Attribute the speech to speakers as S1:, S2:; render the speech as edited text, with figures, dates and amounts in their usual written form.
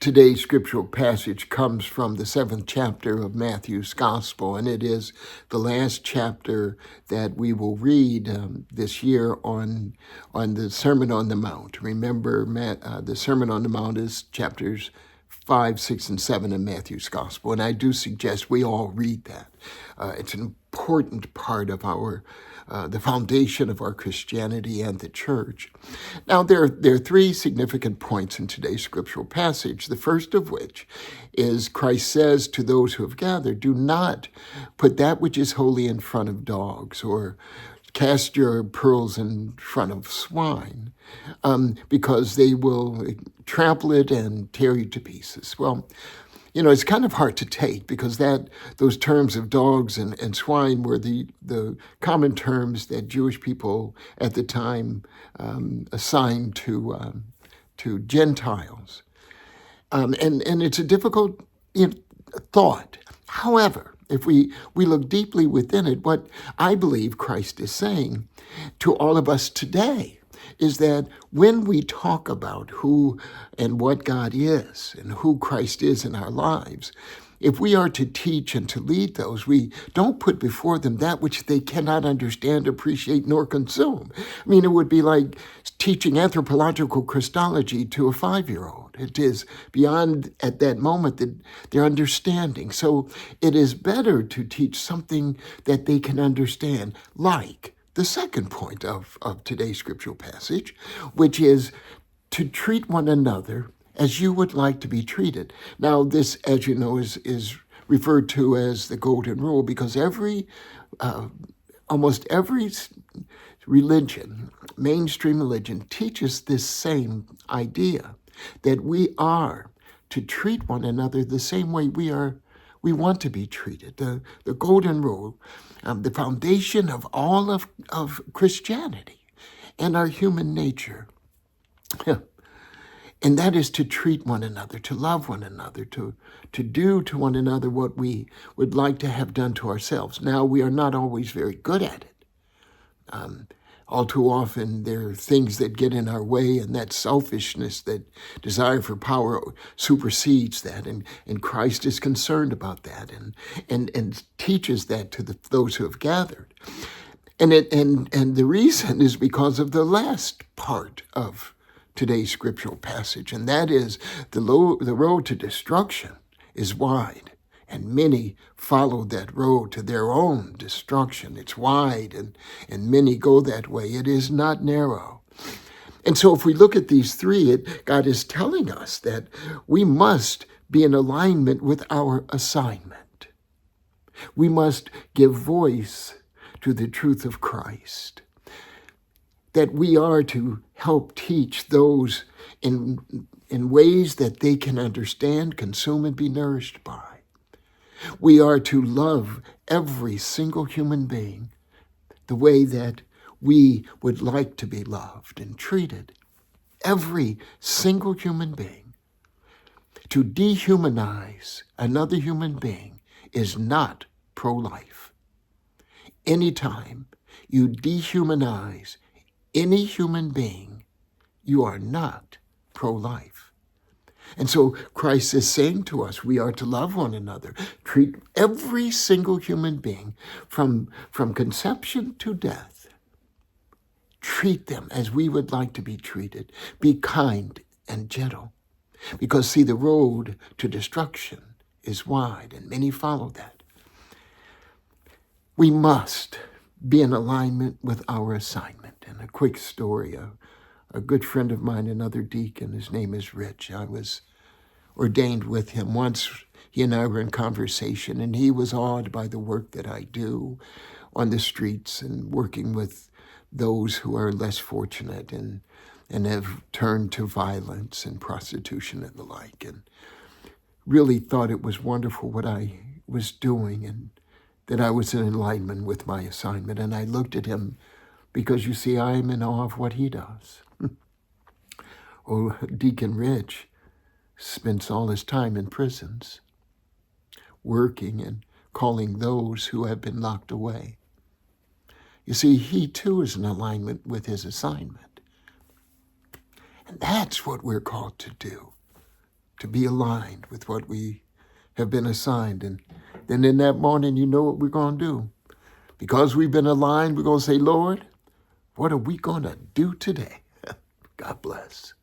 S1: Today's scriptural passage comes from the 7th chapter of Matthew's Gospel, and it is the last chapter that we will read this year on the Sermon on the Mount. Remember, the Sermon on the Mount is chapters 5, 6, and 7 in Matthew's Gospel, and I do suggest we all read that. It's an important part of the foundation of our Christianity and the church. Now, there are three significant points in today's scriptural passage, the first of which is Christ says to those who have gathered, do not put that which is holy in front of dogs, or cast your pearls in front of swine, because they will trample it and tear you to pieces. Well, it's kind of hard to take because those terms of dogs and swine were the common terms that Jewish people at the time assigned to Gentiles. And it's a difficult thought. However, if we look deeply within it, what I believe Christ is saying to all of us today is that when we talk about who and what God is and who Christ is in our lives, if we are to teach and to lead those, we don't put before them that which they cannot understand, appreciate, nor consume. I mean, it would be like teaching anthropological Christology to a 5-year-old. It is beyond, at that moment, their understanding. So it is better to teach something that they can understand, like the second point of today's scriptural passage, which is to treat one another as you would like to be treated. Now, this, as you know, is referred to as the golden rule because almost every religion, mainstream religion, teaches this same idea, that we are to treat one another the same way we want to be treated. The golden rule, the foundation of all of Christianity and our human nature. And that is to treat one another, to love one another, to do to one another what we would like to have done to ourselves. Now, we are not always very good at it. All too often, there are things that get in our way, and that selfishness, that desire for power supersedes that. And Christ is concerned about that and teaches that to those who have gathered. And the reason is because of the last part of today's scriptural passage, and that is the road to destruction is wide, and many follow that road to their own destruction. It's wide, and many go that way. It is not narrow. And so if we look at these three, God is telling us that we must be in alignment with our assignment. We must give voice to the truth of Christ, that we are to help teach those in ways that they can understand, consume, and be nourished by. We are to love every single human being the way that we would like to be loved and treated. Every single human being. To dehumanize another human being is not pro-life. Anytime you dehumanize any human being, you are not pro-life. And so Christ is saying to us, we are to love one another, treat every single human being from conception to death. Treat them as we would like to be treated. Be kind and gentle. Because, see, the road to destruction is wide, and many follow that. We must be in alignment with our assignment. And a quick story, a good friend of mine, another deacon, his name is Rich. I was ordained with him. Once he and I were in conversation, and he was awed by the work that I do on the streets and working with those who are less fortunate and have turned to violence and prostitution and the like, and really thought it was wonderful what I was doing and that I was in alignment with my assignment. And I looked at him because, you see, I am in awe of what he does. Oh, Deacon Rich spends all his time in prisons, working and calling those who have been locked away. You see, he too is in alignment with his assignment. And that's what we're called to do. to be aligned with what we have been assigned. And then in that morning, you know what we're going to do. Because we've been aligned, we're going to say, Lord, what are we going to do today? God bless.